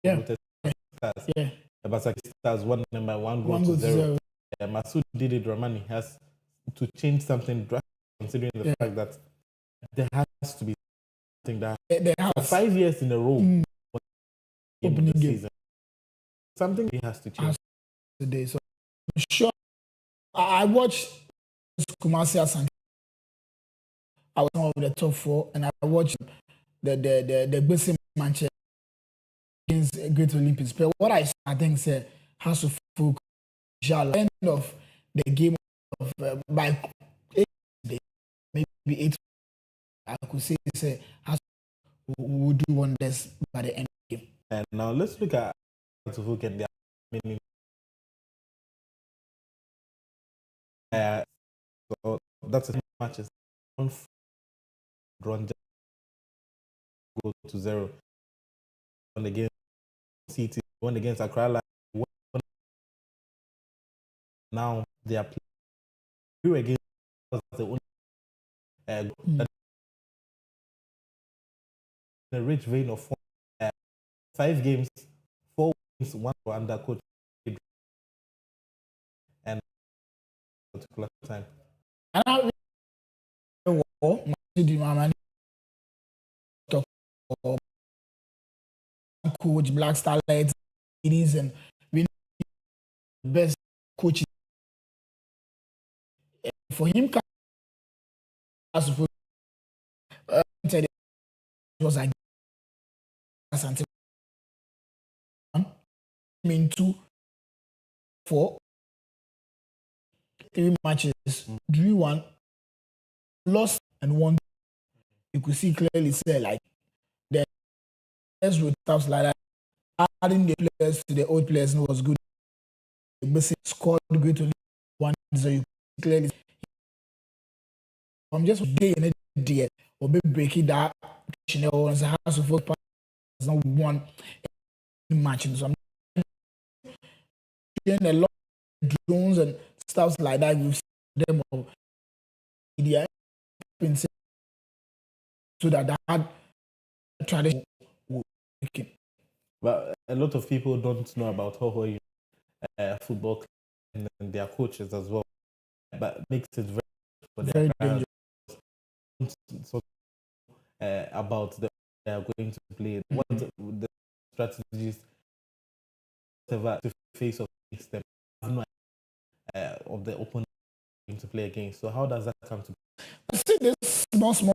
promoted Stars. Yeah. Basaki Stars won them by 1-0. Masoud Didi Dramani has to change something drastic, considering the fact that there has to be something that for 5 years in a row opening the season. Something he has to change today. So I'm sure I watched Kumasi Asante. I was one of the top 4, and I watched the Gbese Manchester against Great Olympics. But what I think said has to focus end of the game of by 8 days, maybe 8. I could say has will do wonders by the end of the game. And now let's look at who can their meaning. So that's a matches. Drawn go to 0. One against City, one against Accra. Now they are playing against the only a rich vein of 5 games, 4 wins, 1 for under coach, and particular time. And coach Black Starlight, it is, and we know the best coaches for him. It was like in 2, 4, 3 matches, drew 1, lost and won. You could see clearly say like the players with stuff like that, adding the players to the old players was good. The scored great to 1, so you clearly I'm just day in a day or be breaking that on the house of football is not one match. So I'm doing a lot of drones and stuff like that. We've seen them of media so that tradition will make it. But a lot of people don't know about Hoho football and their coaches as well. But it makes it very dangerous. So, about the they are going to play, what the strategies to face of them of the opponent to play against. So how does that come to? I see this small thing.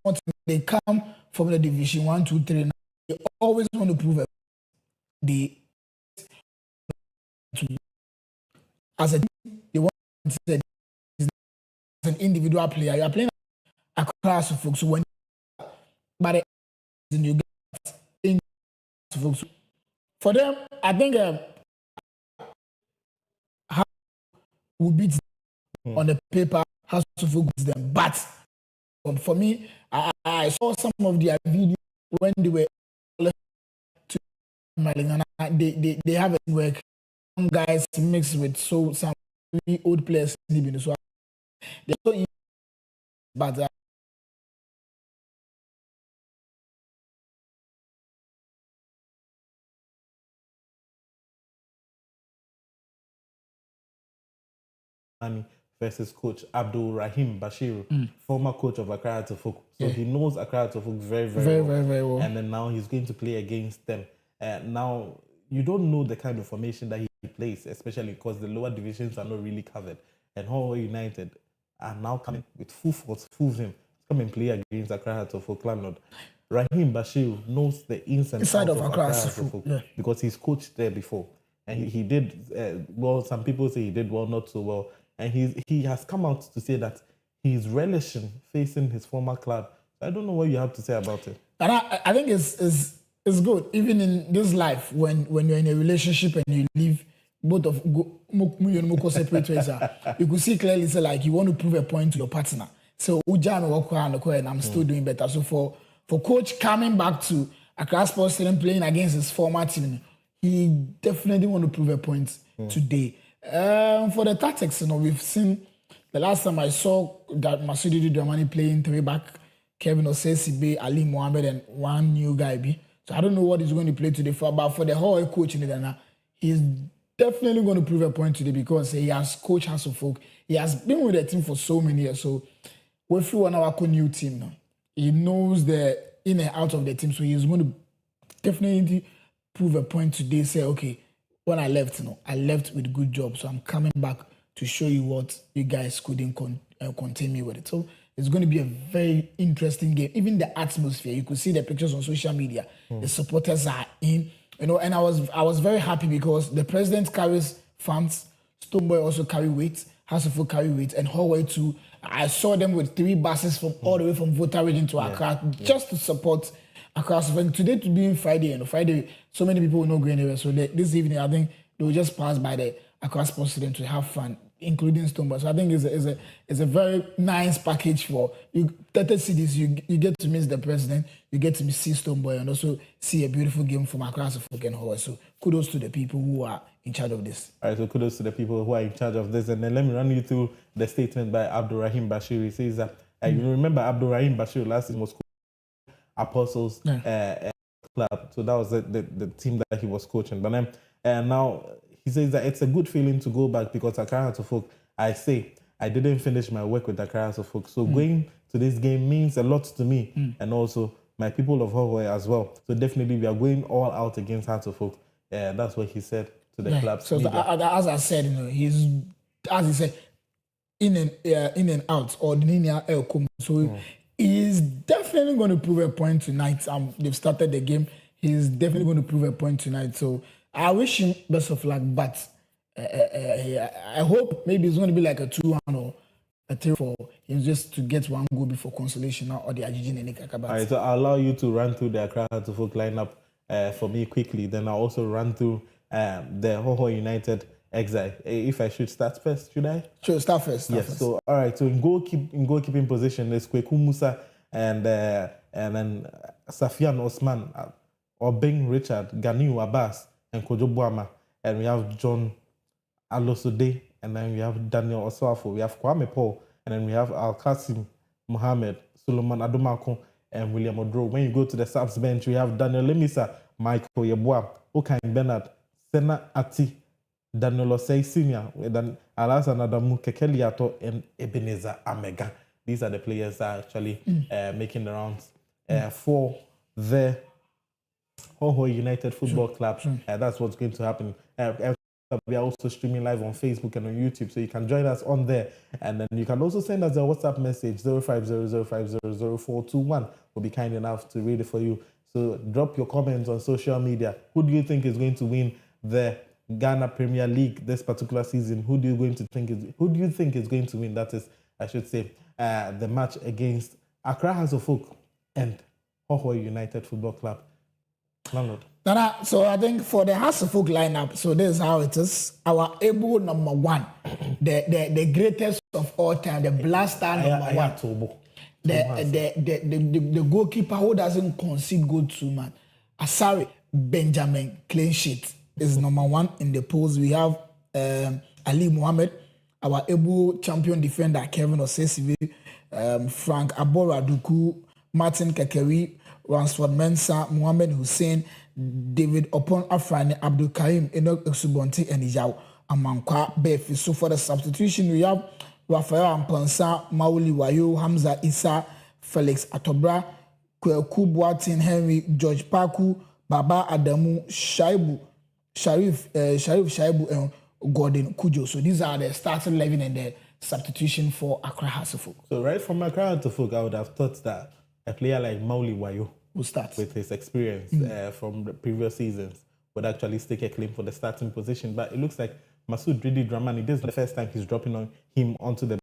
They come from the division 1, 2, 3. Now they always want to prove as a they want to say as an individual player. You are playing a class of folks when but you get in folks. For them, I think how we beat them on the paper has to focus them. But for me, I saw some of their videos when they were to they have a work. Some guys mixed with some really old players. So they're so easy, but versus coach Abdul Rahim Bashiru, former coach of Accra Tofuk. So he knows Accra Tofuk very well. And then now he's going to play against them. Now, you don't know the kind of formation that he plays, especially because the lower divisions are not really covered. And Hoho United are now coming with full force, full vim, come and play against Accra Tofuk landlord. Rahim Bashiru knows the ins and outs of Accra Tofuk because he's coached there before. And he did well. Some people say he did well, not so well. And he has come out to say that he's relishing facing his former club. I don't know what you have to say about it. And I think it's good, even in this life, when you're in a relationship and you leave both of separate ways. You could see clearly, say like you want to prove a point to your partner. So and I'm still doing better. So for coach coming back to Accra Sports Stadium playing against his former team, he definitely want to prove a point today. For the tactics, we've seen the last time I saw that Masudi Dramani playing 3 back, Kevin Osesibe, Ali Mohammed, and one new guy. So I don't know what he's going to play today for, but for the whole coach in it, he's definitely going to prove a point today because he has coached Hasselhoff. He has been with the team for so many years. So if you want our new team now, he knows the in and out of the team. So he's going to definitely prove a point today. Say, okay, when I left, I left with a good job. So I'm coming back to show you what you guys couldn't contain me with it. So it's going to be a very interesting game. Even the atmosphere, you could see the pictures on social media. The supporters are in, and I was very happy because the president carries fans, Stoneboy also carry weight, Hasselhoff carry weight, and Hallway too. I saw them with 3 buses from all the way from Volta region to Accra just to support Accra. And today to being Friday, Friday, so many people will not go anywhere. So this evening, I think they will just pass by the Accra Sports Stadium to have fun, including Stoneboy. So I think it's a very nice package for you. 30 cities, you get to miss the president, you get to see Stoneboy, and also see a beautiful game from Accra Hasselhoff and Hallway. So kudos to the people who are in charge of this. All right, so kudos to the people who are in charge of this. And then let me run you through the statement by Abdulrahim Bashir. He says that, you remember Abdulrahim Bashir last season was Apostles club. So that was the team that he was coaching. But then now he says that it's a good feeling to go back because Accra Hasselhoff, I didn't finish my work with Accra Hasselhoff. So going to this game means a lot to me and also my people of Hallway as well. So definitely we are going all out against Hasselhoff. That's what he said to the club. So as I said, he's, as he said, in and out or linear el come. So he's definitely going to prove a point tonight. They've started the game. He's definitely going to prove a point tonight. So I wish him best of luck, but I hope maybe it's going to be like a 2-1 or a 3-4. It's just to get one goal before consolation now or the Ajijin and Nikakabat. All right, so I'll allow you to run through the Accra Hasselhoff lineup for me quickly. Then I'll also run through the Hoho United exile. If I should start first, should I? Sure, start first. Yes. So all right. So in goalkeeping position, there's Kweku Musa and then Safian Osman, Obeng Richard, Ganiu Abbas, and Kojo Buama, and we have John Alosode, and then we have Daniel Oswafo, we have Kwame Paul, and then we have Al Qasim Mohammed, Solomon Adomako, and William Odro. When you go to the subs bench, we have Daniel Lemisa, Michael Yeboah, Okain Bernard, Sena Ati, Daniel Osei Senior, then Alasan Adamu Kekeliato, and Ebenezer Amega. These are the players that are actually making the rounds for the Hoho United Football Club. That's what's going to happen. We are also streaming live on Facebook and on YouTube, so you can join us on there. And then you can also send us a WhatsApp message, 0500500421. We'll be kind enough to read it for you. So drop your comments on social media. Who do you think is going to win the Ghana Premier League this particular season? Who do you think is going to win? That is, I should say, the match against Accra Hasselhoff and Hoho United Football Club. Landlord. So I think for the Hasselhoff lineup, so this is how it is. Our able number 1, the greatest of all time, the blaster number 1. The goalkeeper who doesn't concede goal to man. Asari Benjamin, clean sheet, is number 1 in the polls. We have Ali Mohammed, our able champion defender Kevin Osesivi, Frank Abora Duku, Martin Kakeri, Ransford Mensah, Mohamed Hussein, David Opon Afrani, Abdul Karim, Enoch Subonti, and Yao Amankwa Befi. So for the substitution, we have Rafael Ampansa, Mauli Wayo, Hamza Issa, Felix Atobra, Kweku Boatin Henry, George Paku, Baba Adamu, Sharif Shaibu, and Gordon Kujo. So these are the starting 11 and the substitution for Accra Hasselhoff. So right from Accra Hasselhoff, I would have thought that a player like Mauli Wayo will start with his experience from the previous seasons would actually stake a claim for the starting position. But it looks like Masoud Ridi Dramani, this is the first time he's dropping onto the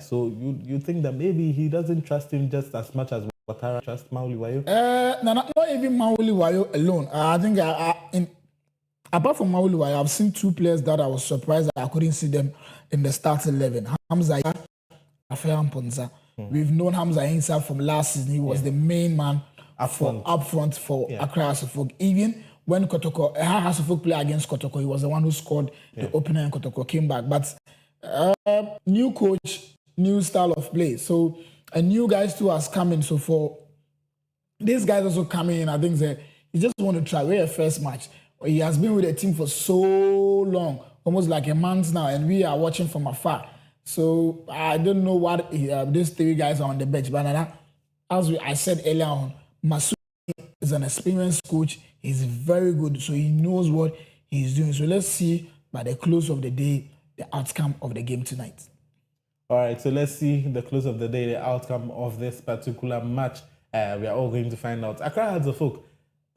so you think that maybe he doesn't trust him just as much as Ouattara trusts Mauli Wayo? No, not even Mauli Wayo alone. I think apart from Mauli Wayo, I've seen 2 players that I was surprised that I couldn't see them in the starting 11. Hamza Rafael Mponza. We've known Hamza Insa from last season. He was the main man up front for Accra Hasselhoff. Even when Kotoko Hasselhoff played against Kotoko, he was the one who scored the opener and Kotoko came back. But new coach, new style of play. So a new guy too has come in. So for these guys also coming in, I think that he just want to try. We're a first match. He has been with the team for so long, almost like a month now, and we are watching from afar. So I don't know what these three guys are on the bench, but as I said earlier on, Masoud is an experienced coach. He's very good, so he knows what he's doing. So let's see by the close of the day the outcome of the game tonight. All right, so let's see the close of the day, the outcome of this particular match. We are all going to find out. Accra Hearts of Oak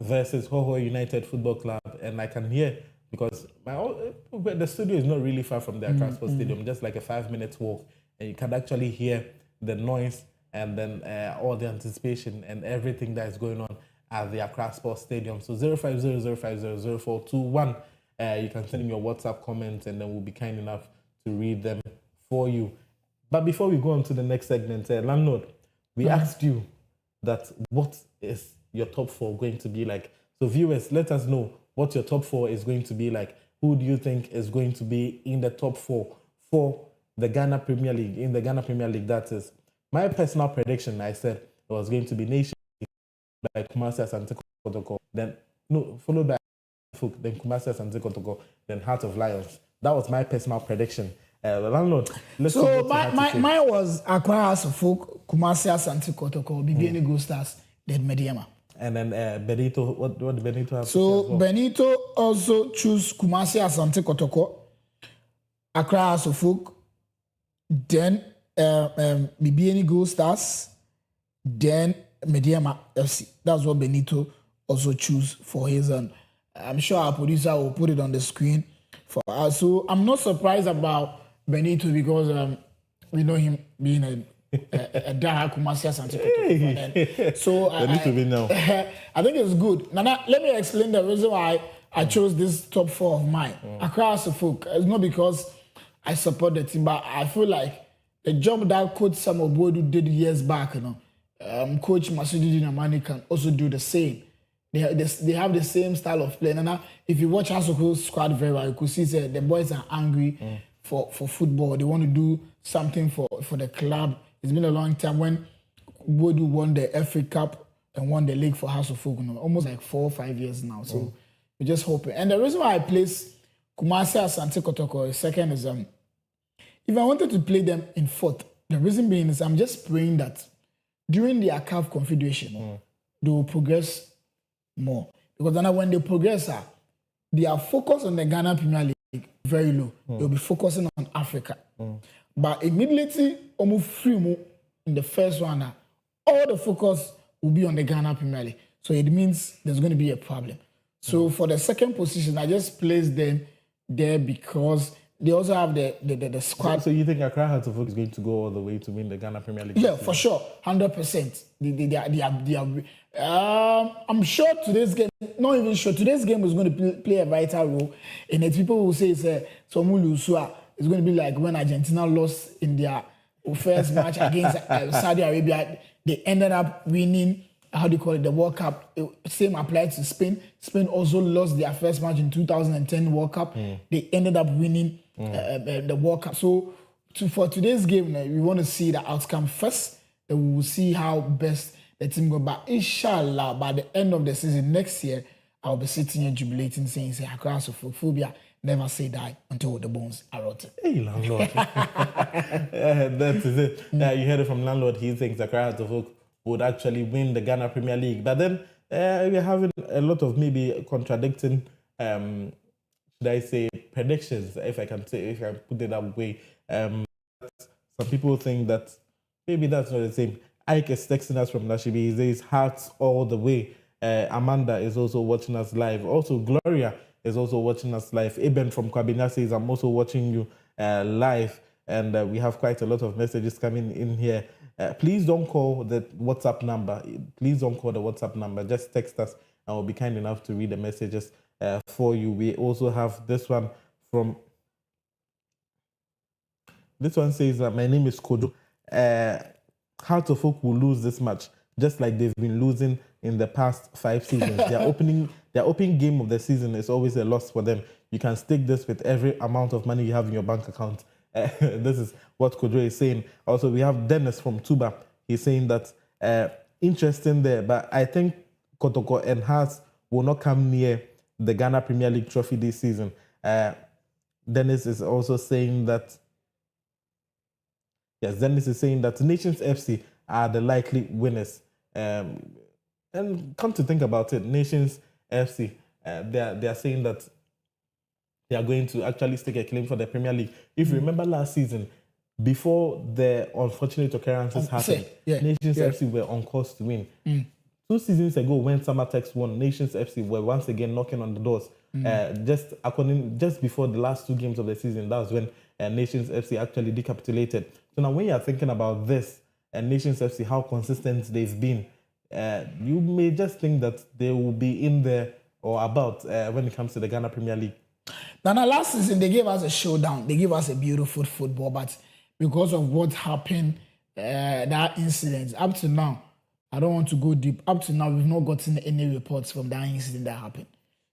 versus Hoho United Football Club, and I can hear, because the studio is not really far from the Accra Sports Stadium, just like a 5-minute walk, and you can actually hear the noise and then all the anticipation and everything that is going on at the Accra Sports Stadium. So 0500500421, you can send in your WhatsApp comments, and then we'll be kind enough to read them for you. But before we go on to the next segment, Landlord, we asked you that what is your top 4 going to be like. So viewers, let us know what your top 4 is going to be like. Who do you think is going to be in the top 4 for the Ghana Premier League? In the Ghana Premier League, that is. My personal prediction, I said, it was going to be Nation by Kumasi Asante Kotoko, followed by Folk, then Kumasi Asante Kotoko, then Heart of Lions. That was my personal prediction. Landlord, let's see what mine was Accra Hearts of Oak, Kumasi Asante Kotoko, BBN Gold Stars, then Mediama. And then Benito, what did Benito have? So Benito also choose Kumasi Asante Kotoko, Accra Hearts of Oak, then BBN Gold Stars, then Mediama FC. That's what Benito also choose for his own. I'm sure our producer will put it on the screen for us. So I'm not surprised about Benito because we know him being a Daha Kumasi Asante Kotoko. So I think it's good. Nana, let me explain the reason why I chose this top 4 of mine. Accra Hearts of Oak. It's not because I support the team, but I feel like the job that Coach Sam Obodu did years back, Coach Masudi Dinamani can also do the same. They have the same style of play. And if you watch Hearts of Oak squad very well, you could see the boys are angry for football. They want to do something for the club. It's been a long time when Bodu won the FA Cup and won the league for Hearts of Oak, almost like 4 or 5 years now. So we're just hoping. And the reason why I place Kumasi Asante Kotoko second is if I wanted to play them in 4th, the reason being is I'm just praying that during their CAF Confederation, they will progress more. Because then when they progress, they are focused on the Ghana Premier League very low. They'll be focusing on Africa. But immediately, almost free in the first one, all the focus will be on the Ghana Premier League. So it means there's going to be a problem. So for the second position, I just placed them there because they also have the squad. So you think Accra Hearts of Oak is going to go all the way to win the Ghana Premier League? Yeah, for sure, 100%. They are. I'm sure today's game. Not even sure. Today's game is going to play a vital role in it. People will say it's it's going to be like when Argentina lost in their first match against Saudi Arabia. They ended up winning. How do you call it? The World Cup. Same applied to Spain. Spain also lost their first match in 2010 World Cup. They ended up winning the World Cup. So for today's game, we want to see the outcome first. Then we will see how best the team go. But inshallah, by the end of the season next year, I'll be sitting here jubilating, saying, Accra Hearts of Oak, phobia, never say die until the bones are rotten. Hey, Landlord. That is it. You heard it from Landlord. He thinks Accra Hearts of Oak would actually win the Ghana Premier League. But then we're having a lot of maybe contradicting, should I say, predictions, if I can put it that way. Some people think that maybe that's not the same. Ike is texting us from Lashibi. He says Hearts all the way. Amanda is also watching us live. Also, Gloria is also watching us live. Eben from Kwabena says, I'm also watching you live. And we have quite a lot of messages coming in here. Please don't call the WhatsApp number. Please don't call the WhatsApp number. Just text us and we'll be kind enough to read the messages for you. We also have this one from... This one says, my name is Kodo. Hearts of Oak will lose this match, just like they've been losing in the past 5 seasons. Their opening game of the season is always a loss for them. You can stake this with every amount of money you have in your bank account. This is what Kodro is saying. Also, we have Dennis from Tuba. He's saying that interesting there. But I think Kotoko and Hearts will not come near the Ghana Premier League trophy this season. Dennis is also saying that. Yes, Dennis is saying that Nations FC are the likely winners. And come to think about it, Nations FC, they are saying that they are going to actually stake a claim for the Premier League. If you remember last season, before the unfortunate occurrences happened, Nations FC were on course to win. 2 seasons ago, when Summertex won, Nations FC were once again knocking on the doors. Just before the last 2 games of the season, that was when Nations FC actually decapitulated. So now, when you are thinking about this and Nations FC, how consistent they've been, you may just think that they will be in there or about when it comes to the Ghana Premier League. Now, last season, they gave us a showdown. They gave us a beautiful football, but because of what happened, that incident, up to now, I don't want to go deep. Up to now, we've not gotten any reports from that incident that happened.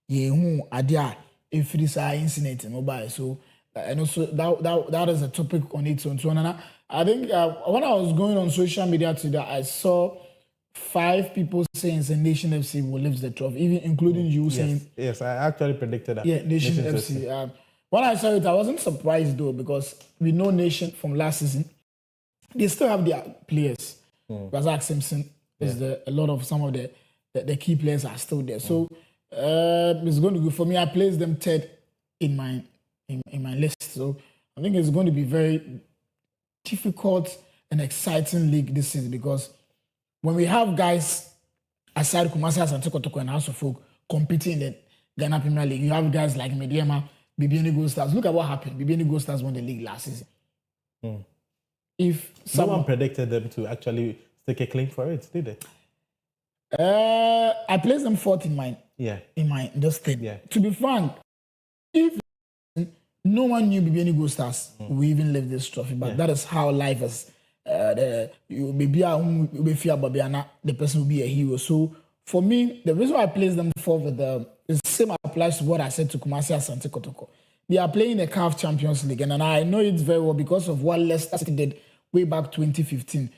If this incident in mobile, so and also that is a topic on its own. So, I think when I was going on social media today, I saw 5 people saying the Nation FC will lift the trophy, even including you saying. Yes, I actually predicted that. Yeah, Nation FC. When I saw it, I wasn't surprised though, because we know Nation from last season. They still have their players. Razak Simpson is a lot of some of the key players are still there. So it's going to be, for me, I placed them 3rd in my list. So I think it's going to be very difficult and exciting league this season, because when we have guys aside Kumasi Asante Kotoko and House of Folk competing in the Ghana Premier League, you have guys like Mediema, BBN Gold Stars. Look at what happened. BBN Gold Stars won the league last season. If someone predicted them to actually stake a claim for it, did they? I placed them 4th in mine. Yeah. In my just thing. Yeah. To be frank, if no one knew BBN Gold Stars, we even live this trophy. But that is how life is. The person will be a hero. So for me, the reason why I placed them 4th with the same applies to what I said to Kumasi Asante Kotoko. They are playing the CAF Champions League, and I know it very well because of what Leicester City did way back 2015.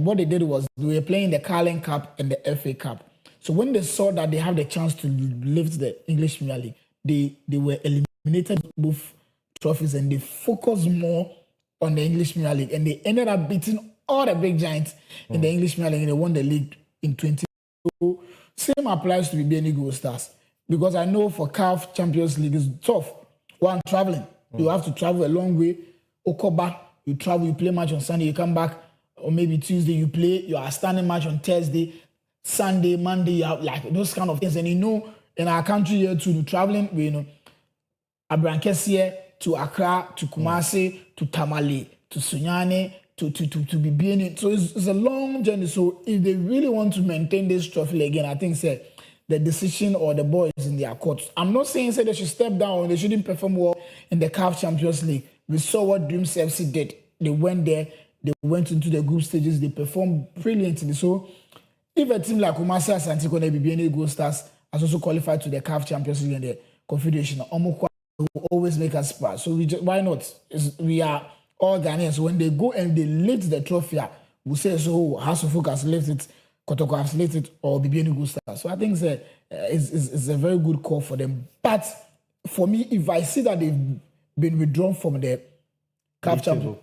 What they did was they were playing the Carling Cup and the FA Cup. So when they saw that they have the chance to lift the English Premier League, they were eliminated both trophies, and they focused more on the English Premier League, and they ended up beating all the big giants in the English Premier League, and they won the league in 20. So same applies to BBN Gold Stars, because I know for CAF Champions League is tough. One, traveling. You have to travel a long way. Okoba, you travel, you play match on Sunday, you come back, or maybe Tuesday you play, you are standing match on Thursday, Sunday, Monday, you have like those kind of things. And in our country here too, traveling, Abrankesi to Accra, to Kumasi, to Tamale, to Sunyani, to BBN. So it's a long journey. So if they really want to maintain this trophy again, I think the decision or the ball is in their court. I'm not saying they should step down or they shouldn't perform well in the CAF Champions League. We saw what Dreams FC did. They went there, they went into the group stages, they performed brilliantly. So if a team like Kumasi Asante Kotoko and BBN Gold Stars has also qualified to the CAF Champions League and the Confederation, will always make us proud. So why not? We are all Ghanaians. So when they go and they lift the trophy, we say, so House of Folk has lifted it, Kotoko has lifted it, or BBN Gold Stars. So I think it's a very good call for them. But for me, if I see that they've been withdrawn from the CAF Champions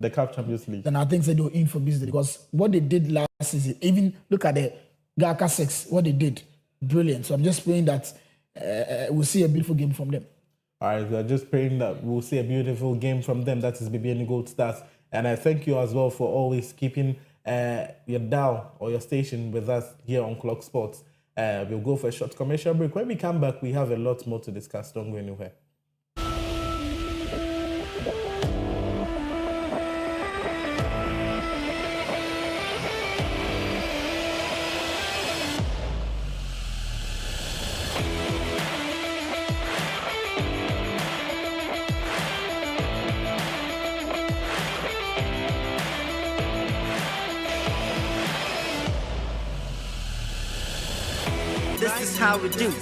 the CAF Champions League, then I think they're in for business, because what they did last season, even look at the Gaka 6, what they did, brilliant. So I'm just praying that we'll see a beautiful game from them. All right, we are just praying that we'll see a beautiful game from them. That is BBN Gold Stars. And I thank you as well for always keeping your dial or your station with us here on Clogsports. We'll go for a short commercial break. When we come back, we have a lot more to discuss. Don't go anywhere. This is how we do.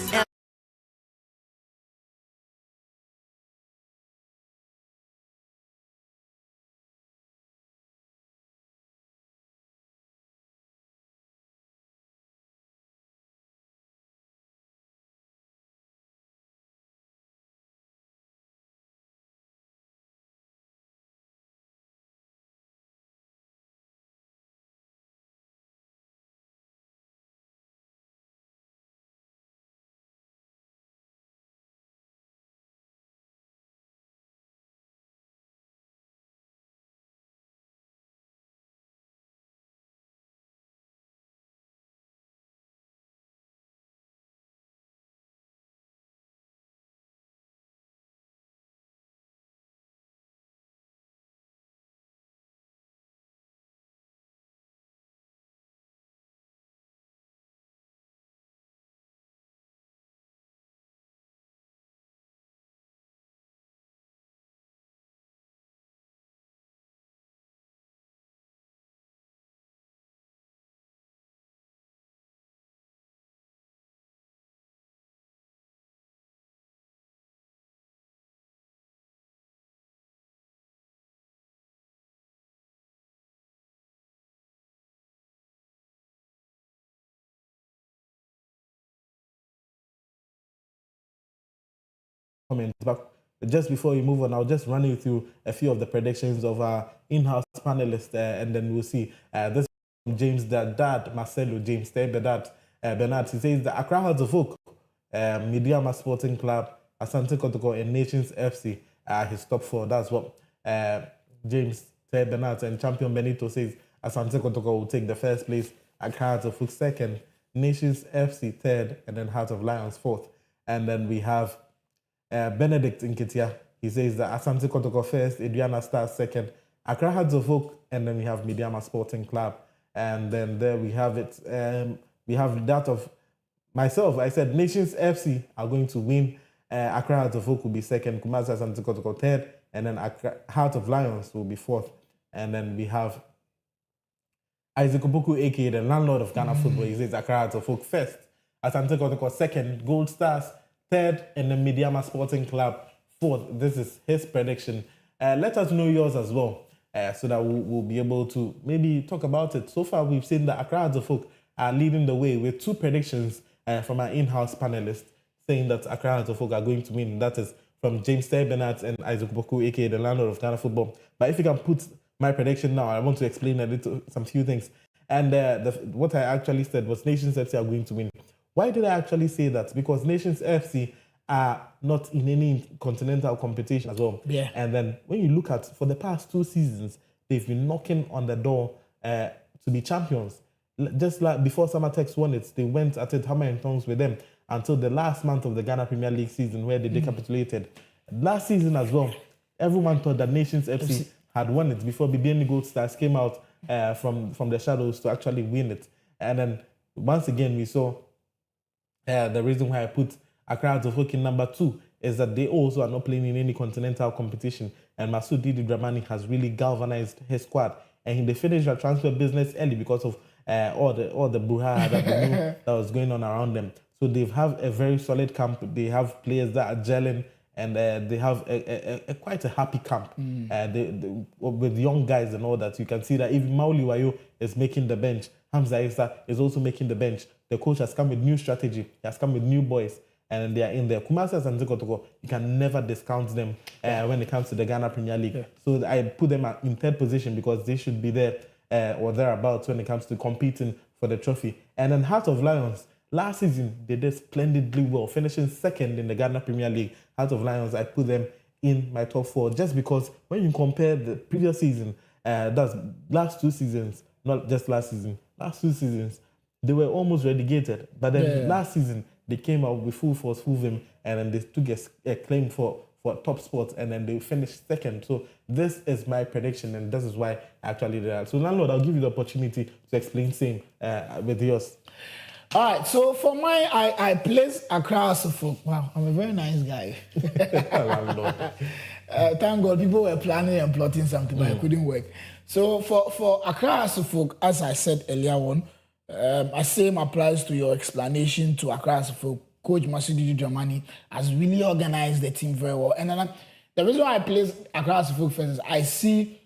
comments. But just before we move on, I'll just run you through a few of the predictions of our in-house panelists, and then we'll see. This is from James, the dad, Marcelo, James, the dad, Bernard. He says the Accra Hearts of Oak, Midiama Sporting Club, Asante Kotoko, and Nations FC are his top 4. That's what James, Bernard, and champion Benito says. Asante Kotoko will take the first place, Accra Hearts of Oak second, Nations FC third, and then Heart of Lions fourth. And then we have Benedict Nketia. He says that Asante Kotoko first, Adriana Stars second, Accra Hearts of Oak, and then we have Midiama Sporting Club. And then there we have it. We have that of myself. I said Nations FC are going to win. Accra Hearts of Oak will be second, Kumasi Asante Kotoko third, and then Heart of Lions will be fourth. And then we have Isaac Opoku, aka the landlord of Ghana football. He says Accra Hearts of Oak first, Asante Kotoko second, Gold Stars third, and then Midiama Sporting Club fourth. This is his prediction. Let us know yours as well, so that we'll be able to maybe talk about it. So far, we've seen that Accra Hearts of Oak are leading the way with 2 predictions from our in-house panelists saying that Accra Hearts of Oak are going to win. That is from James Bernard and Isaac Opoku, aka the landlord of Ghana football. But if you can put my prediction now, I want to explain some few things. And what I actually said was Nations FC are going to win. Why did I actually say that? Because Nations FC are not in any continental competition as well. Yeah. And then when you look at, for the past 2 seasons, they've been knocking on the door to be champions. Just like before Summertex won it, they went at it hammer and tongs with them until the last month of the Ghana Premier League season where they decapitulated. Last season as well, everyone thought that Nations FC had won it before BBN Gold Stars came out from the shadows to actually win it. And then once again, we saw the reason why I put Accra Hearts of Oak in number 2 is that they also are not playing in any continental competition. And Masoud Didi Dramani has really galvanized his squad. And they finished their transfer business early because of all the brouhaha that they knew that was going on around them. So they have a very solid camp. They have players that are gelling, and they have quite a happy camp with young guys and all that. You can see that even Mauli Wayo is making the bench. Hamza Issa is also making the bench. The coach has come with new strategy. He has come with new boys, and they are in there. Kumasi and Kotoko, you can never discount them when it comes to the Ghana Premier League. Yeah. So I put them in 3rd position because they should be there or thereabouts when it comes to competing for the trophy. And then Heart of Lions, last season, they did splendidly well, finishing 2nd in the Ghana Premier League. Heart of Lions, I put them in my top 4 just because when you compare the previous season, that's last 2 seasons, not just last season, last 2 seasons, they were almost relegated. But then last season, they came out with full force, full vim, and then they took a claim for top spot, and then they finished 2nd. So this is my prediction, and this is why I actually did that. So landlord, I'll give you the opportunity to explain same with yours. All right, so for mine, I placed Accra Hearts of Oak. Wow, I'm a very nice guy. Thank God people were planning and plotting something, but it couldn't work. So for Accra Hearts of Oak, as I said earlier on, same applies to your explanation to Accra Hearts of Oak. Coach Masudi Dramani has really organized the team very well. And then the reason why I placed Accra Hearts of Oak first is I see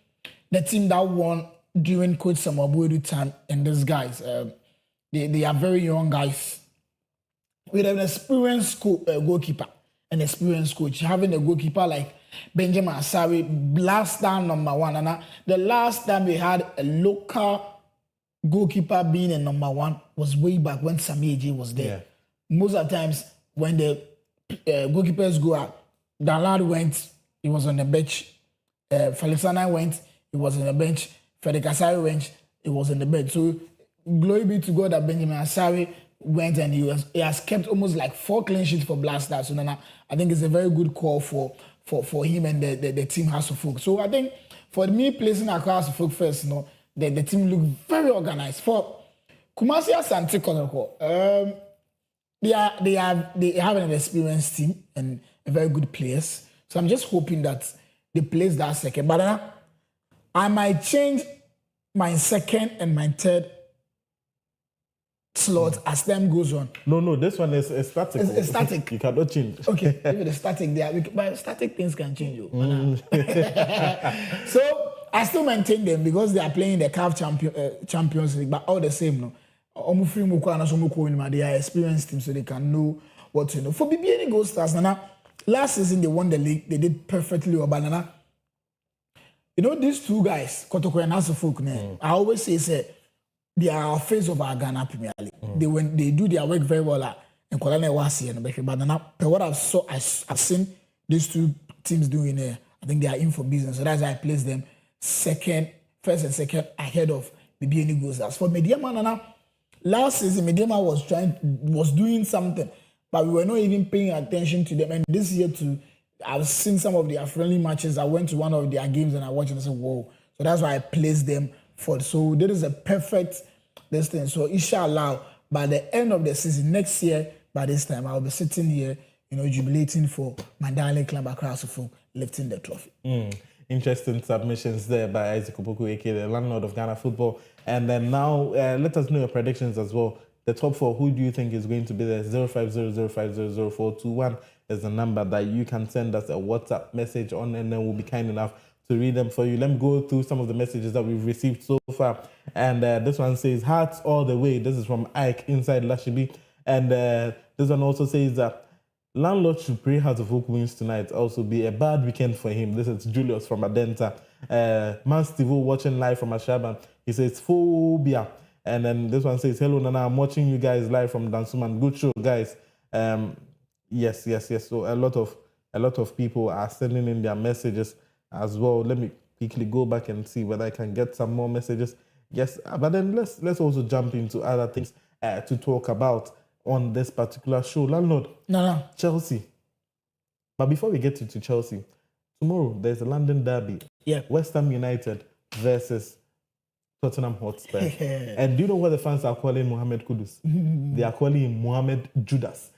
the team that won during Coach Samabuedu time, and these guys, they are very young guys with an experienced goalkeeper, an experienced coach. Having a goalkeeper like Benjamin Asari, last time number 1, and the last time they had a local goalkeeper being a number 1 was way back when Sami Eje was there. Yeah. Most of the times when the goalkeepers go out, Dalard went, he was on the bench. Felixana went, he was on the bench. Frederick Asari went, he was on the bench. So glory be to God that Benjamin Asari went, and he has kept almost like 4 clean sheets for Black Stars. So now I think it's a very good call for him and the team Hearts of Oak. So I think for me placing Accra Hearts of Oak first, the team look very organized. For Kumasi Asante Kotoko, they have an experienced team and a very good players. So I'm just hoping that they place that second. But I might change my 2nd and my 3rd slot as time goes on. No, this one is static. It's static. You cannot change. Okay, if it's static there, but static things can change. So I still maintain them because they are playing the CAF Champions League, but all the same, they are experienced team, so they can know what to know. For BBN Gold Stars, last season they won the league. They did perfectly well. Banana. You know, these two guys, Kotoko and Asafok, I always say they are our face of our Ghana Premier League. They do their work very well. And Kolane Wasi and Becky Banana. But what I've seen these two teams doing here, I think they are in for business. So that's why I place them first and second ahead of BBN Eagles. As for Mediama, last season Mediama was doing something, but we were not even paying attention to them. And this year too, I've seen some of their friendly matches. I went to one of their games and I watched and I said, whoa. So that's why I placed them for. So there is a perfect thing. So inshallah, by the end of the season, next year, by this time, I'll be sitting here, jubilating for my darling Club Accra for lifting the trophy. Interesting submissions there by Isaac Opoku, aka the landlord of Ghana football. And then now, let us know your predictions as well. The top four, who do you think is going to be there? 0500500421 is the number that you can send us a WhatsApp message on, and then we'll be kind enough to read them for you. Let me go through some of the messages that we've received so far. And this one says, hearts all the way. This is from Ike inside Lashibi. And this one also says that landlord should pray Hearts of Oak wins tonight. Also be a bad weekend for him. This is Julius from Adenta. Man Steve watching live from Ashaban. He says, phobia. And then this one says, hello, Nana, I'm watching you guys live from Dansuman. Good show, guys. Yes. So a lot of people are sending in their messages as well. Let me quickly go back and see whether I can get some more messages. Yes, but then let's also jump into other things to talk about on this particular show. Landlord, No. Chelsea. But before we get to Chelsea, tomorrow there's a London derby. Yeah. West Ham United versus Tottenham Hotspur. And do you know what the fans are calling Mohamed Kudus? They are calling him Mohamed Judas.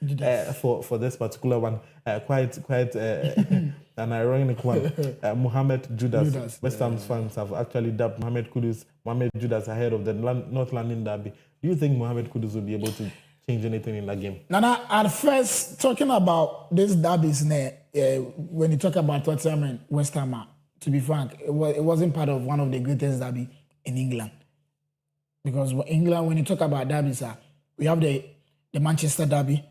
For this particular one. Quite an ironic one. Mohamed Judas. West Ham fans have actually dubbed Mohamed Kudus, Mohamed Judas ahead of the North London derby. Do you think Mohamed Kudus will be able to change anything in that game? Nana, at first, talking about this derbies, when you talk about Tottenham and West Ham, to be frank, it wasn't part of one of the greatest derby in England. Because England, when you talk about derbies, we have the Manchester derby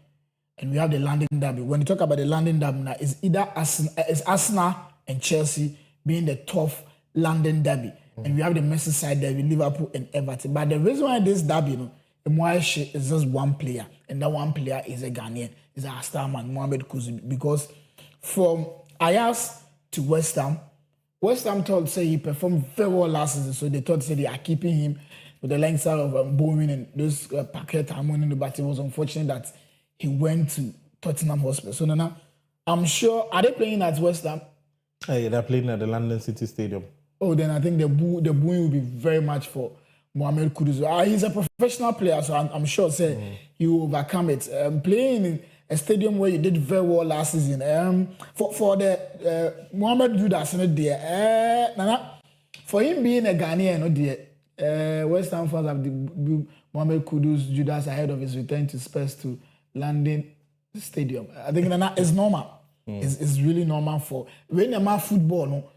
and we have the London derby. When you talk about the London derby, now it's either Arsenal and Chelsea being the tough London derby. And we have the Merseyside derby, Liverpool and Everton. But the reason why this derby, is just one player, and that one player is a Ghanaian, is a star man, Mohamed Kudus. Because from Ajax to West Ham thought he performed very well last season, so they thought they are keeping him with the length of Bowen and those Paquet Harmon, but it was unfortunate that he went to Tottenham Hotspur. So now, I'm sure, are they playing at West Ham? Yeah, they're playing at the London City Stadium. Oh, then I think the booing will be very much for Mohamed Kudus. He's a professional player, so I'm sure he will overcome it. Playing in a stadium where you did very well last season. For the Mohamed Judas, for him being a Ghanaian, West Ham fans have the Mohamed Kudus Judas ahead of his return to Spurs to London Stadium. I think it's normal. It's really normal for when you have football.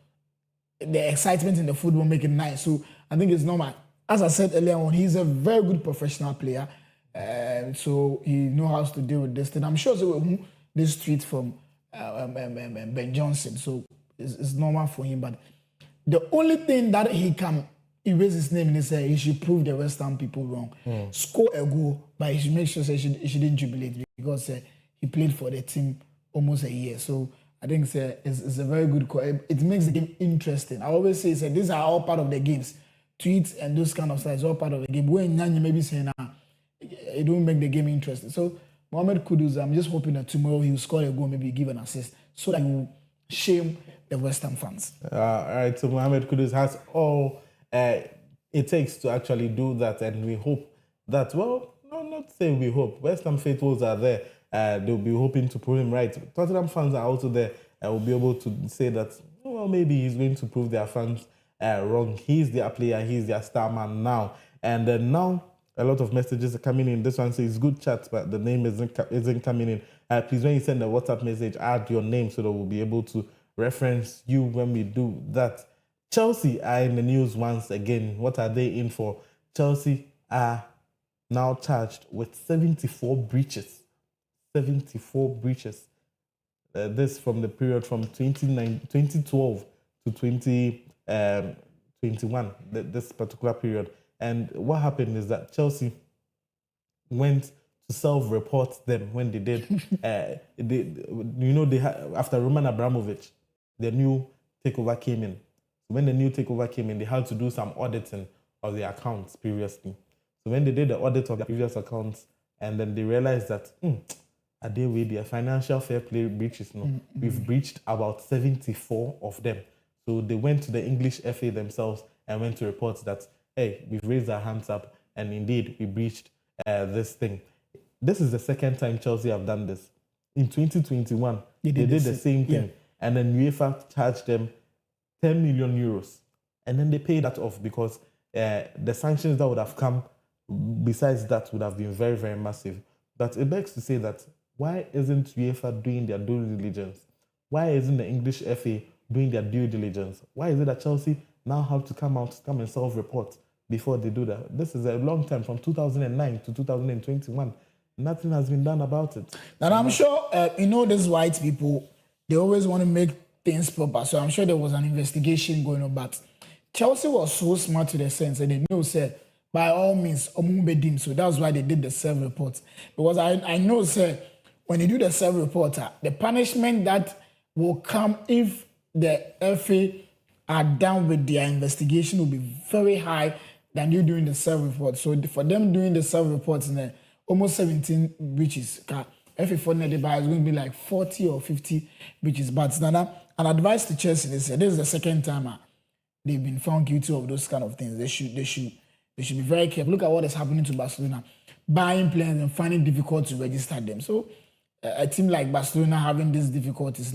The excitement in the football make it nice. So I think it's normal. As I said earlier on, he's a very good professional player. So he knows how to deal with this thing. I'm sure this tweet from Ben Johnson. So it's normal for him. But the only thing that he can erase his name is he should prove the West Ham people wrong. Score a goal, but he should make sure he shouldn't jubilate because he played for the team almost a year. So I think it's a very good call. It makes the game interesting. I always say these are all part of the games. Tweets and those kind of stuff is all part of the game. When Nanya maybe saying it don't make the game interesting. So Mohamed Kudus, I'm just hoping that tomorrow he will score a goal, maybe give an assist, so that he will shame the West Ham fans. All right, so Mohamed Kudus has all it takes to actually do that, and we hope that, well, no, not saying we hope. West Ham faithfuls are there. They'll be hoping to prove him right. Tottenham fans are also there and will be able to say that, well, maybe he's going to prove their fans wrong. He's their player. He's their star man now. And now a lot of messages are coming in. This one says, good chat, but the name isn't coming in. Please, when you send a WhatsApp message, add your name so that we'll be able to reference you when we do that. Chelsea are in the news once again. What are they in for? Chelsea are now charged with 74 breaches. 74 breaches. This from the period from 2012 to 2021, this particular period. And what happened is that Chelsea went to self-report them when they did. They had, after Roman Abramovich, the new takeover came in. So when the new takeover came in, they had to do some auditing of the accounts previously. So when they did the audit of the previous accounts, and then they realized that are they with their financial fair play breaches? No, we've breached about 74 of them. So they went to the English FA themselves and went to report that, hey, we've raised our hands up, and indeed we breached this thing. This is the second time Chelsea have done this. In 2021, they did the same thing, and then UEFA charged them 10 million euros, and then they paid that off because the sanctions that would have come besides that would have been very, very massive. But it begs to say that why isn't UEFA doing their due diligence? Why isn't the English FA doing their due diligence? Why is it that Chelsea now have to come and self-report before they do that? This is a long time, from 2009 to 2021. Nothing has been done about it. And I'm sure, these white people, they always want to make things proper. So I'm sure there was an investigation going on. But Chelsea was so smart to the sense that they knew, said, by all means, so that's why they did the self-report. Because I know, sir, when you do the self-report, the punishment that will come if the FA are done with their investigation will be very high than you doing the self-report. So for them doing the self-report in almost 17 breaches, FA for is going to be like 40 or 50 breaches. But an advice to Chelsea, they said this is the second time they've been found guilty of those kind of things. They should be very careful. Look at what is happening to Barcelona, buying players and finding it difficult to register them. So a team like Barcelona having these difficulties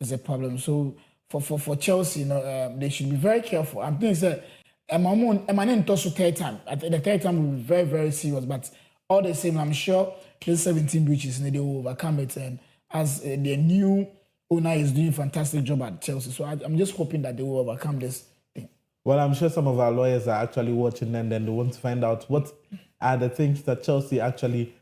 is a problem. So for Chelsea, they should be very careful. I'm thinking that Emmanuel Tosso third time. I think the third time will be very, very serious. But all the same, I'm sure these 17 breaches, they will overcome it. And as the new owner is doing a fantastic job at Chelsea, so I'm just hoping that they will overcome this thing. Well, I'm sure some of our lawyers are actually watching, and then they want to find out what are the things that Chelsea actually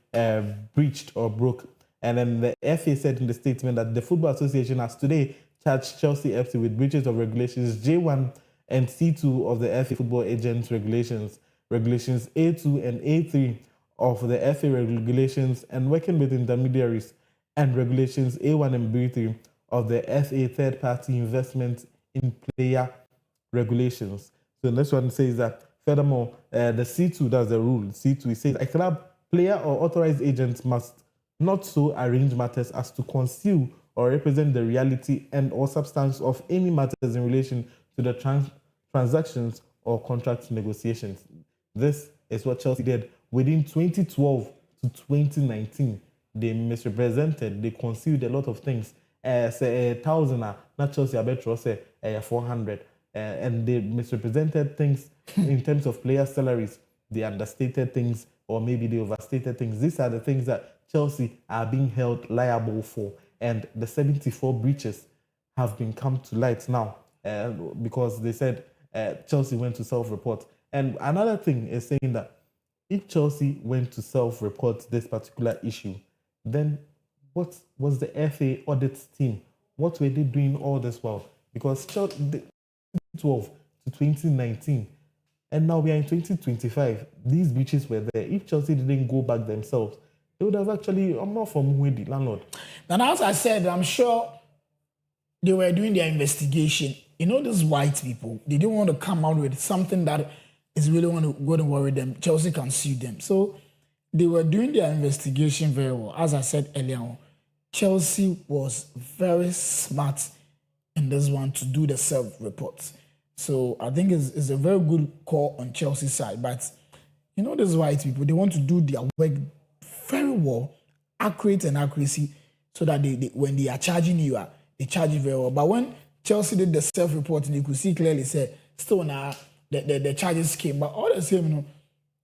breached or broke. And then the FA said in the statement that the Football Association has today charged Chelsea FC with breaches of regulations J1 and C2 of the FA Football Agents regulations, regulations A2 and A3 of the FA regulations and working with intermediaries, and regulations A1 and B3 of the FA third-party investment in player regulations. So this one says that, furthermore, the C2, that's the rule, C2, it says a club, player or authorized agent must not so arrange matters as to conceal or represent the reality and or substance of any matters in relation to the transactions or contract negotiations. This is what Chelsea did within 2012 to 2019. They misrepresented, they concealed a lot of things. Say 1,000, not Chelsea, I bet you say 400. And they misrepresented things in terms of player salaries. They understated things, or maybe they overstated things. These are the things that Chelsea are being held liable for. And the 74 breaches have been come to light now because they said Chelsea went to self-report. And another thing is saying that if Chelsea went to self-report this particular issue, then what was the FA audit team? What were they doing all this while? Because 2012 to 2019, and now we are in 2025, these breaches were there. If Chelsea didn't go back themselves, they would have actually, I'm not from the landlord. And as I said, I'm sure they were doing their investigation. These white people, they didn't want to come out with something that is really going to worry them. Chelsea can sue them. So they were doing their investigation very well. As I said earlier on, Chelsea was very smart in this one to do the self-reports. So I think it's a very good call on Chelsea's side. But these white people, they want to do their work very well, accurate and accuracy, so that they when they are charging you, they charge you very well. But when Chelsea did the self-reporting, you could see clearly, still now the charges came. But all the same,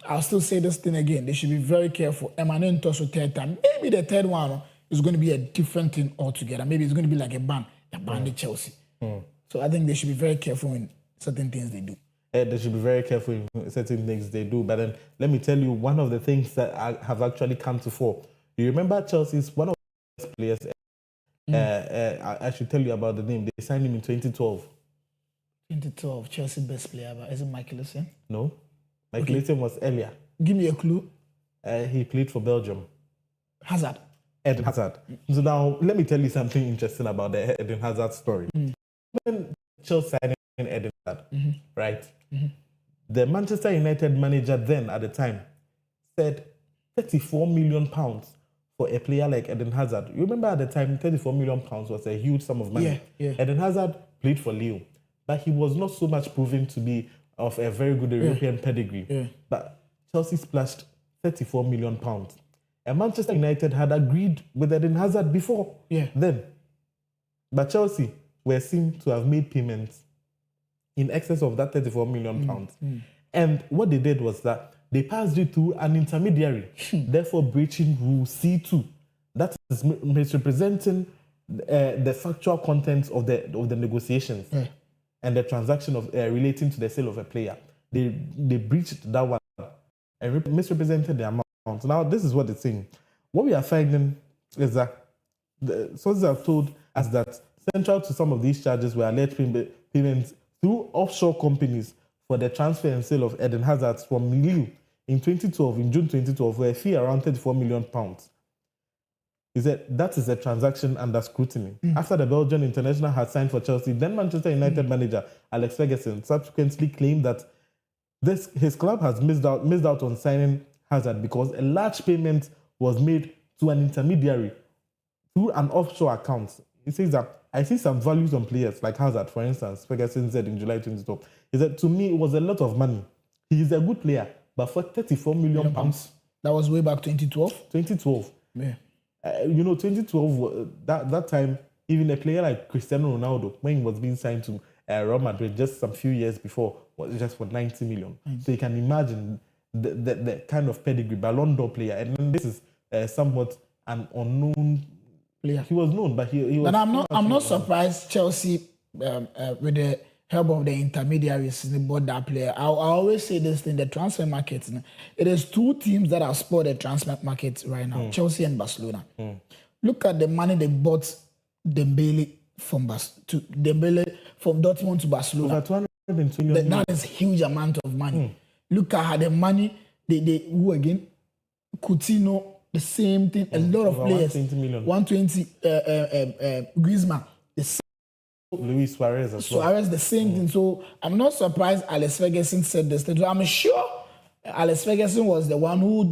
I'll still say this thing again. They should be very careful. Emmanuel Tosso third time. Maybe the third one is going to be a different thing altogether. Maybe it's going to be like a ban the Chelsea. So I think they should be very careful in certain things they do. They should be very careful in certain things they do. But then let me tell you one of the things that have actually come to fore. You remember Chelsea's one of the best players I should tell you about the name. They signed him in 2012. 2012, Chelsea best player ever. Is it Michael Essien? No. Michael Essien was earlier. Give me a clue. He played for Belgium. Hazard. Eden Hazard. So now, let me tell you something interesting about the Eden Hazard story. When Chelsea signed Eden Hazard, right? The Manchester United manager then, at the time, said 34 million pounds for a player like Eden Hazard. You remember at the time, 34 million pounds was a huge sum of money. Yeah. Eden Hazard played for Lille, but he was not so much proven to be of a very good European pedigree. Yeah. But Chelsea splashed 34 million pounds. And Manchester United had agreed with Eden Hazard before then. But Chelsea were seen to have made payments in excess of that 34 million pounds. And what they did was that they passed it through an intermediary, therefore breaching Rule C2. That is misrepresenting the factual contents of the negotiations and the transaction of relating to the sale of a player. They breached that one and misrepresented the amount. Now, this is what it's saying. What we are finding is that the sources have told us that central to some of these charges were alleged payments through offshore companies for the transfer and sale of Eden Hazard from Lille in June 2012, for a fee around 34 million pounds. He said that is a transaction under scrutiny. After the Belgian international had signed for Chelsea, then Manchester United manager Alex Ferguson subsequently claimed that his club has missed out on signing Hazard because a large payment was made to an intermediary through an offshore account. He says that I see some values on players like Hazard, for instance. Ferguson said in July 2012. He said, to me, it was a lot of money. He is a good player, but for 34 million pounds. That was way back 2012? 2012. Yeah. 2012, that time, even a player like Cristiano Ronaldo, when he was being signed to Real Madrid just some few years before, was just for 90 million. So you can imagine the kind of pedigree, Ballon d'Or player. And then this is somewhat an unknown player. He was known, but he was... But I'm not surprised Chelsea, with the help of the intermediaries, bought that player. I always say this in the transfer market. It is two teams that have spoiled the transfer market right now, Chelsea and Barcelona. Look at the money they bought Dembele from Dortmund to Barcelona. Over 220 million. That is a huge amount of money. Look at how the money, who again? Coutinho, the same thing. A lot of players. 120 million. 120, Griezmann, the same. Luis Suarez as well. Suarez, the same thing. So I'm not surprised Alex Ferguson said this. I'm sure Alex Ferguson was the one who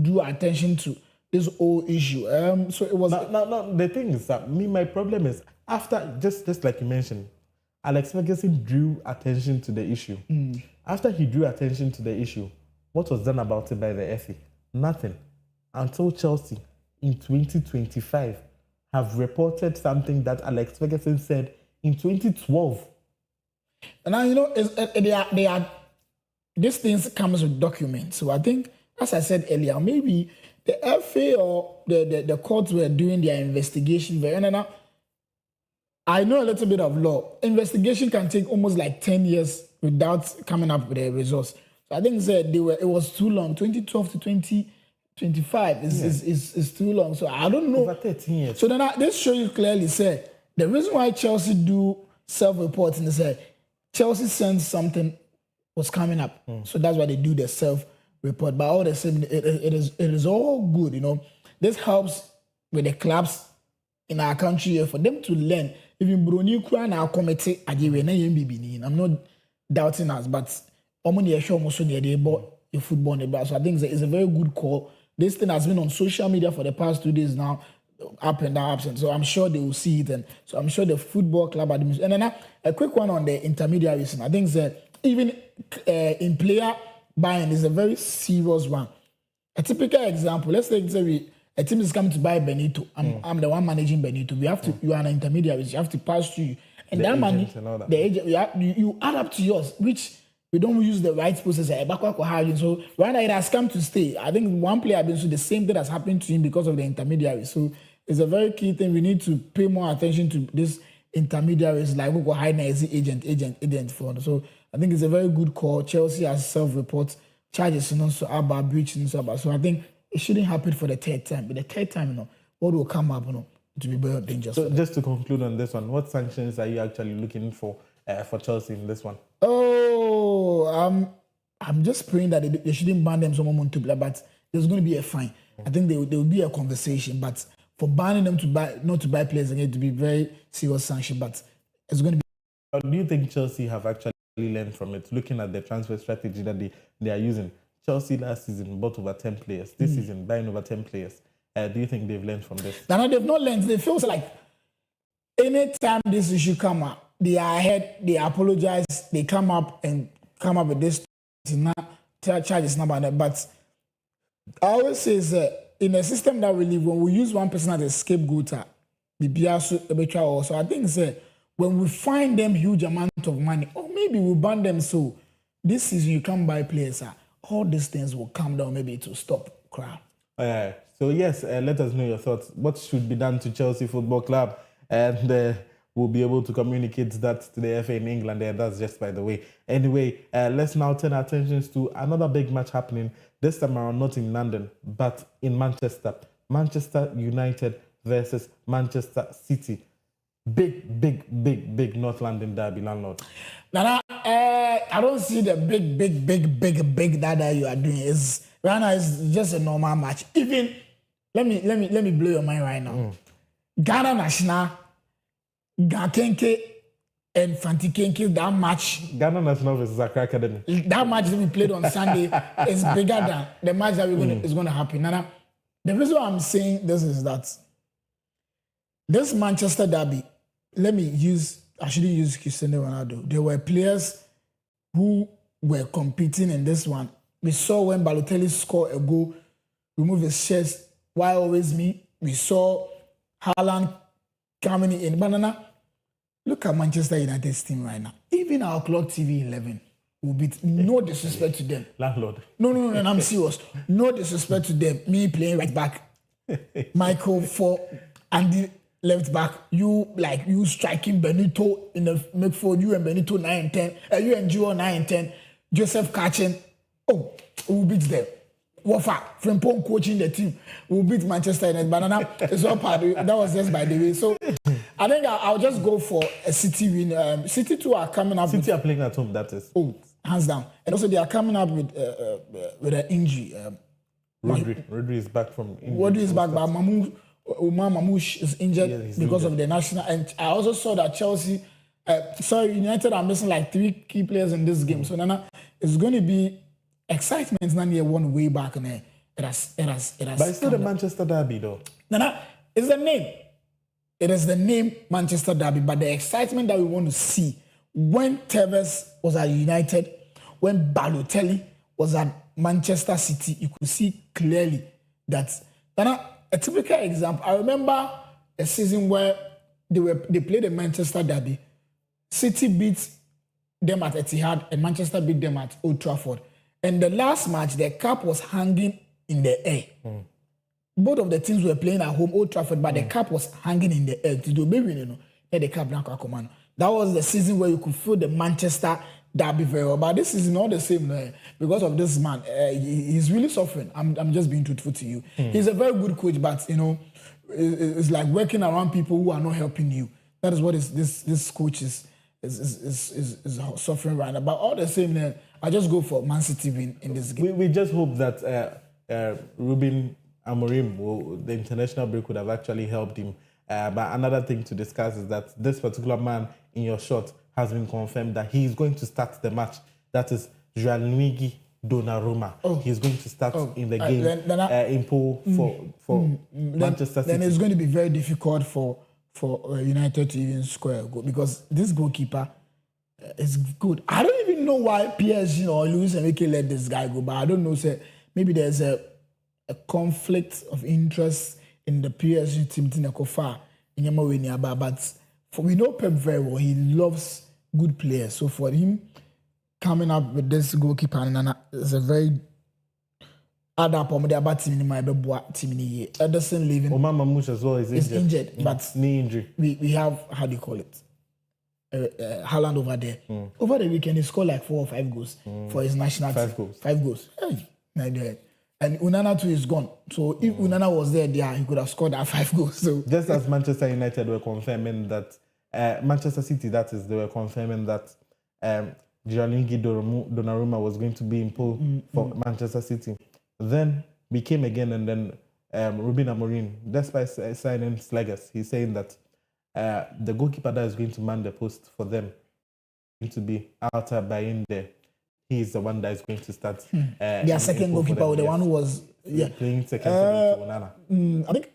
drew attention to this whole issue. So it was... Now, the thing is that my problem is, after, just like you mentioned, Alex Ferguson drew attention to the issue. After he drew attention to the issue, what was done about it by the FA? Nothing. Until Chelsea, in 2025, have reported something that Alex Ferguson said in 2012. And now, these things comes with documents. So I think, as I said earlier, maybe the FA or the courts were doing their investigation. And I know a little bit of law. Investigation can take almost like 10 years without coming up with the results. So I think it was too long. 2012 to 2025 is too long. So I don't know. Over 13 years. So then this show you clearly said the reason why Chelsea do self-reporting is that Chelsea sends something was coming up. So that's why they do the self-report. But all the same, it is all good, This helps with the clubs in our country for them to learn. Even Bruni Kran our committee, I'm not doubting us, but they bought a football. So I think it's a very good call. This thing has been on social media for the past 2 days now, up and down, absent. So I'm sure they will see it. And so I'm sure the football club administration. And then a quick one on the intermediaries. I think that even in player buying is a very serious one. A typical example, let's say a team is coming to buy Benito. I'm the one managing Benito. We have to. You are an intermediary. You have to pass through you. And the that money, and the agent, you add up to yours, which we don't use the right process. So right now it has come to stay. I think one player has been so the same thing has happened to him because of the intermediary. So it's a very key thing. We need to pay more attention to this intermediaries like we go hide agent for. So I think it's a very good call. Chelsea has self-report charges, so about breaching, so I think it shouldn't happen for the third time. But the third time, what will come up, to be very dangerous. So just to conclude on this one, what sanctions are you actually looking for Chelsea in this one? Oh, I'm just praying that they shouldn't ban them some to play, but there's going to be a fine. I think there will be a conversation, but for banning them not to buy players again, to be very serious sanction, but it's going to be. Do you think Chelsea have actually learned from it, looking at the transfer strategy that they are using? Chelsea last season bought over 10 players. This season, buying over 10 players. Do you think they've learned from this? No, they've not learned. They feel like anytime this issue come up, they are ahead, they apologize, they come up with this charges number. But I always say in a system that we live, when we use one person as a scapegoat, so I think when we find them huge amount of money, or maybe we ban them so this season you can't buy players, all these things will come down, maybe to stop crowd. So yes, let us know your thoughts. What should be done to Chelsea Football Club? And we'll be able to communicate that to the FA in England. That's just by the way. Anyway, let's now turn our attentions to another big match happening. This time around, not in London, but in Manchester. Manchester United versus Manchester City. Big North London derby, landlord. Nana, I don't see the big that you are doing. Right now, it's just a normal match. Even let me blow your mind right now. Ghana National, Gakenke and Fantikenke, that match. Ghana National versus Accra Academy. That match that we played on Sunday is bigger than the match that is going to happen. Nana, the reason why I'm saying this is that this Manchester derby, I shouldn't use Cristiano Ronaldo. There were players who were competing in this one. We saw when Balotelli scored a goal, remove his chest, why always me? We saw Haaland coming in. Banana, look at Manchester United's team right now. Even our Clogtv 11 will be no disrespect to them. Landlord. No, and I'm serious. No disrespect to them. Me playing right back, Michael for Andy left back. You striking Benito in the midfield. You and Benito 9 and 10. You and Gio 9 and 10. Joseph catching. Oh, we'll beat them. Wafa, Frimpong coaching the team. We'll beat Manchester United. Banana, it's all part of it. That was just by the way. So I think I'll just go for a City win. City too are coming up. City are playing at home, that is. Oh, hands down. And also they are coming up with an injury. Rodri is back from injury. Rodri is back, but Umar Mamouche is injured because of the national. And I also saw that United are missing like 3 key players in this game. So Nana, it's going to be excitement. Nana one way back in there. It has. But it's still the Manchester derby, though. Nana, it's the name. It is the name Manchester derby, but the excitement that we want to see when Tevez was at United, when Balotelli was at Manchester City, you could see clearly that. Nana, a typical example. I remember a season where they played the Manchester derby. City beat them at Etihad and Manchester beat them at Old Trafford. And the last match, the cap was hanging in the air. Both of the teams were playing at home, Old Trafford, but the cap was hanging in the air. The cap that was the season where you could feel the Manchester derby very well. But this is not the same because of this man. He's really suffering. I'm just being truthful to you. He's a very good coach, but it's like working around people who are not helping you. That is what this coach is suffering right now. But all the same, I just go for Man City win in this game. We just hope that Ruben Amorim, the international break, would have actually helped him. But another thing to discuss is that this particular man in your shot has been confirmed that he is going to start the match. That is Gianluigi Donnarumma. He's going to start in the game in Pool for Manchester City. Then it's going to be very difficult for United to even score a goal because this goalkeeper is good. I don't even know why PSG or Luis Enrique let this guy go, but I don't know. Maybe there's a conflict of interest in the PSG team in Kofa in Yamawinia, but we know Pep very well. He loves good players. So for him coming up with this goalkeeper, it's a very add up on the other team in my team in the year. Ederson leaving. Omar Mamouche as well is injured. But knee injury. We have, how do you call it? Haaland over there. Over the weekend, he scored like 4 or 5 goals for his national team. 5 goals. 5 goals. Hey, And Onana too is gone. So if Onana was there, he could have scored that 5 goals. So just as Manchester United were confirming that, Manchester City, that is, they were confirming that Gianluigi Donnarumma was going to be in pool for Manchester City. Then we came again, and then Ruben Amorim, despite signing Slaggers, he's saying that the goalkeeper that is going to man the post for them going to be Alta Bayinde. He is the one that is going to start. Their second goalkeeper, the one who was playing second to Onana. I think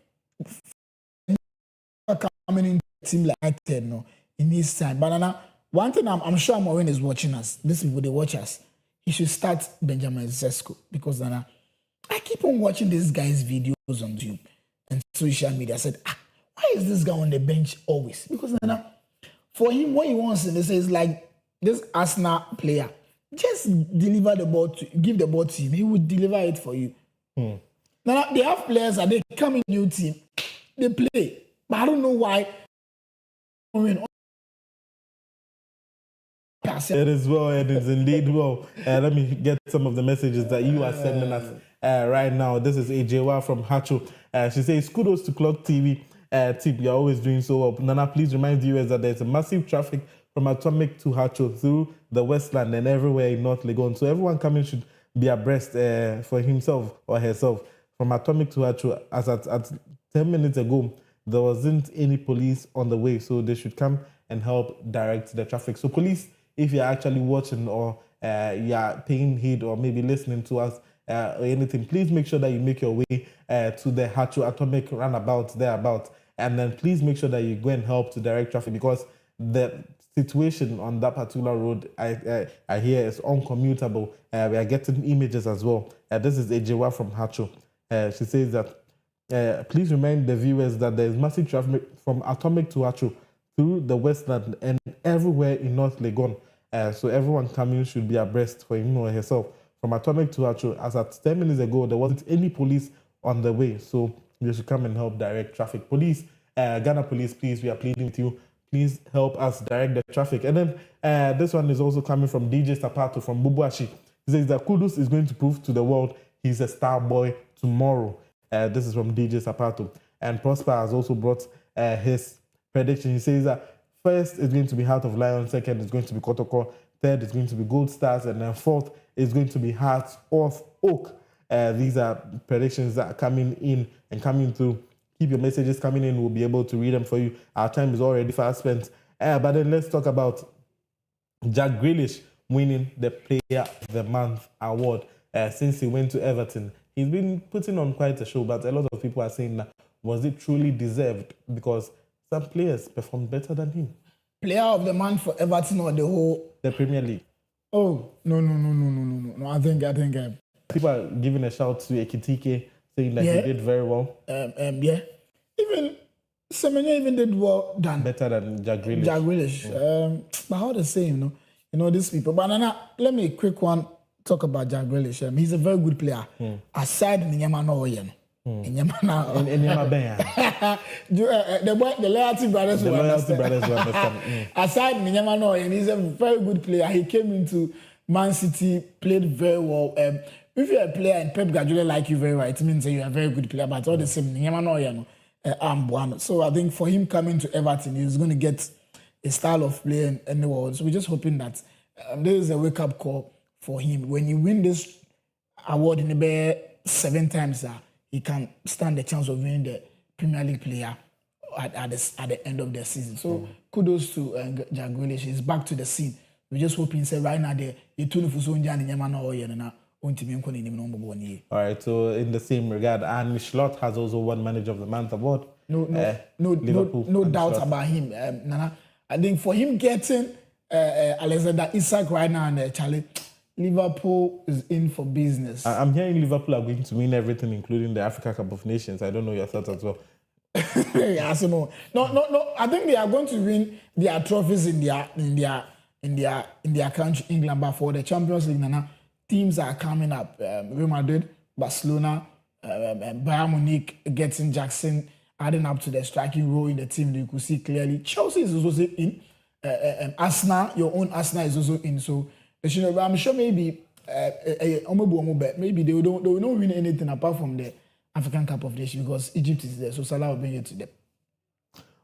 coming into a team like United, no, in his time. But one thing I'm sure Amorim is watching us. These people, they watch us. He should start Benjamin Sesko, because I keep on watching this guy's videos on YouTube and social media. I said, why is this guy on the bench always? Because for him, what he wants to say is like this Arsenal player. Just deliver the ball give the ball to him. He would deliver it for you. Now they have players and they come in new team, they play, but I don't know why. It is well, it is indeed well. Let me get some of the messages that you are sending us right now. This is AJY from Hacho. She says, kudos to Clogtv team. You're always doing so well. Nana, please remind viewers that there's a massive traffic from Atomic to Hacho through the Westland and everywhere in North Legon. So everyone coming should be abreast for himself or herself. From Atomic to Hacho, as at 10 minutes ago, there wasn't any police on the way, so they should come and help direct the traffic. So police, if you're actually watching or you're paying heed or maybe listening to us or anything, please make sure that you make your way to the Hacho Atomic roundabout, thereabout, and then please make sure that you go and help to direct traffic, because the situation on that particular road, I hear, is uncommutable. We are getting images as well. This is AJY from Hacho. She says that please remind the viewers that there is massive traffic from Atomic to Hacho through the Westland and everywhere in North Legon. So everyone coming should be abreast for him or herself. From Atomic to Hacho, as at 10 minutes ago, there wasn't any police on the way, so you should come and help direct traffic. Police, Ghana Police, please, we are pleading with you. Please help us direct the traffic. And then this one is also coming from DJ Sapato from Bubuashi. He says that Kudus is going to prove to the world he's a star boy tomorrow. This is from DJ Sapato. And Prosper has also brought his prediction. He says that first is going to be Heart of Lion, second is going to be Kotoko, third is going to be Gold Stars, and then fourth is going to be Hearts of Oak. These are predictions that are coming in and coming through. Keep your messages coming in. We'll be able to read them for you. Our time is already fast spent. But then let's talk about Jack Grealish winning the Player of the Month award since he went to Everton. He's been putting on quite a show, but a lot of people are saying that was it truly deserved, because some players performed better than him. Player of the Month for Everton or the Premier League? Oh, no. I think people are giving a shout to Ekitike, saying that he did very well. Even Semenyo even did well than better than Jack Grealish. But how to say, you know these people. But let me quick one talk about Jack Grealish. He's a very good player. Aside Nyama no Oyen. The loyalty brothers will understand. Aside Nyama no Oyen, he's a very good player. He came into Man City, played very well. If you're a player and Pep Guardiola like you very well, it means that you're a very good player. But all the same, so I think for him coming to Everton, he's going to get a style of play in the world. So we're just hoping that there is a wake-up call for him. When you win this award in the Bay 7 times, he can stand the chance of winning the Premier League player at the end of the season. So kudos to Jack Grealish. He's back to the scene. We're just hoping, say, right now, the tune for Sonja and Yamana Oyen. All right, so in the same regard, Anne Schlott has also won Manager of the Month award. No doubt about him. Nana, I think for him getting Alexander Isak right now and Charlie, Liverpool is in for business. I'm hearing Liverpool are going to win everything, including the Africa Cup of Nations. I don't know your thoughts as well. No. I think they are going to win their trophies in their country, England, but for the Champions League, Nana. Teams are coming up. Real Madrid, Barcelona, Bayern Munich, getting Jackson, adding up to the striking role in the team. You could see clearly. Chelsea is also in. Arsenal, your own Arsenal is also in. So I'm sure maybe maybe they will not win anything apart from the African Cup of Nations because Egypt is there. So Salah will bring it to them.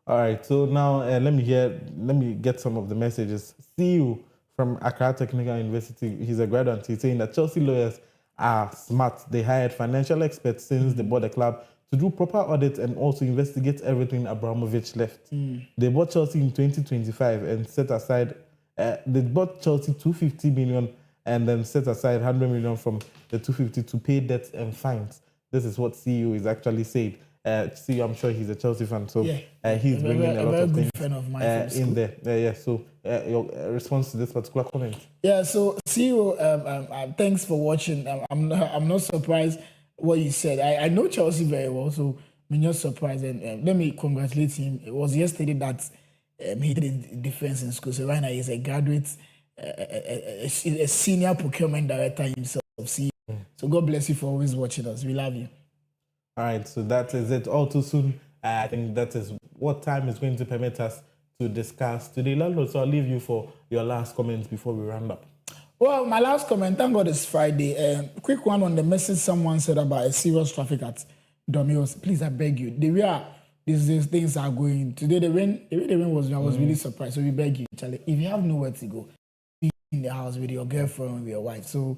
All right. So now let me get some of the messages. See you from Accra Technical University. He's a graduate. He's saying that Chelsea lawyers are smart. They hired financial experts since they bought the club to do proper audit and also investigate everything Abramovich left. They bought Chelsea in 2025 and set aside. They bought Chelsea 250 million and then set aside 100 million from the 250 to pay debts and fines. This is what CEO is actually saying. CEO, I'm sure he's a Chelsea fan, so he's bringing a lot of things of mine in there. So your response to this particular comment? Yeah. So CEO, thanks for watching. I'm not surprised what you said. I know Chelsea very well, so I'm not surprised. And let me congratulate him. It was yesterday that he did defense in school. So right now he's a graduate, a senior procurement director himself. CEO. So God bless you for always watching us. We love you. All right, so that is it. All too soon. I think that is what time is going to permit us to discuss today. Landlord, so I'll leave you for your last comments before we round up. Well, my last comment, thank God it's Friday. Quick one on the message someone said about a serious traffic at Domino's. Please, I beg you. The way these things are going. Today, the way the rain was, I was really surprised. So we beg you, Charlie, if you have nowhere to go, be in the house with your girlfriend or with your wife. So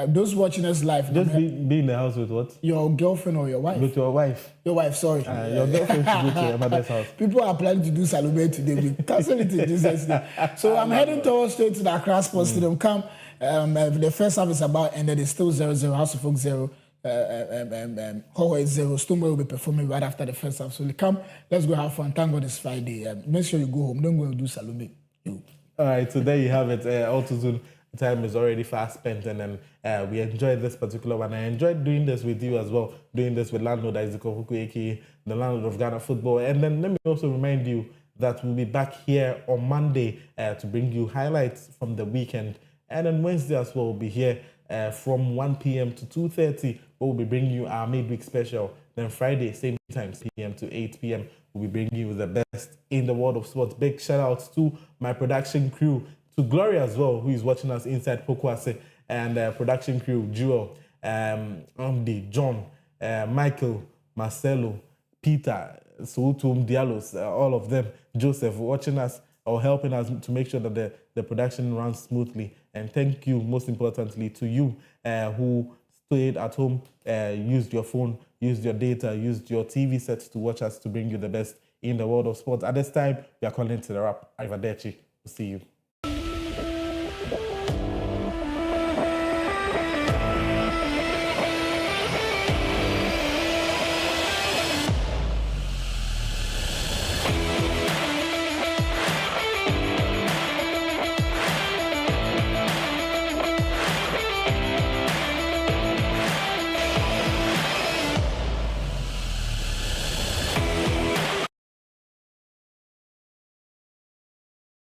those watching us live. Just be in the house with what? Your girlfriend or your wife. With your wife. Your wife, sorry. Your girlfriend should go to your mother's house. People are planning to do Salome today. We cancel it in Jesus' name. So I'm heading towards straight to the Clogsports Stadium. Come, the first half is about ended. It's still 0-0. House of Folk 0. Hallway 0. Stonewall will be performing right after the first half. So come, let's go have fun. Thank God it's Friday. Make sure you go home. Don't go and do Salome. All right, so there you have it. All too soon. Time is already fast spent, and then we enjoyed this particular one. I enjoyed doing this with you as well, doing this with Landlord Isaac Ohuku, aka the Landlord of Ghana Football. And then let me also remind you that we'll be back here on Monday to bring you highlights from the weekend. And then Wednesday as well, we'll be here from 1 p.m. to 2:30, where we'll be bringing you our midweek special. Then Friday, same time, 6 p.m. to 8 p.m., we'll be bringing you the best in the world of sports. Big shout outs to my production crew, to Gloria as well, who is watching us inside Pokwase, and production crew, Jewel, Andy, John, Michael, Marcelo, Peter, Soutum Diallos, all of them, Joseph, watching us or helping us to make sure that the production runs smoothly. And thank you, most importantly, to you who stayed at home, used your phone, used your data, used your TV sets to watch us, to bring you the best in the world of sports. At this time, we are calling to the wrap. Arrivederci. We'll see you.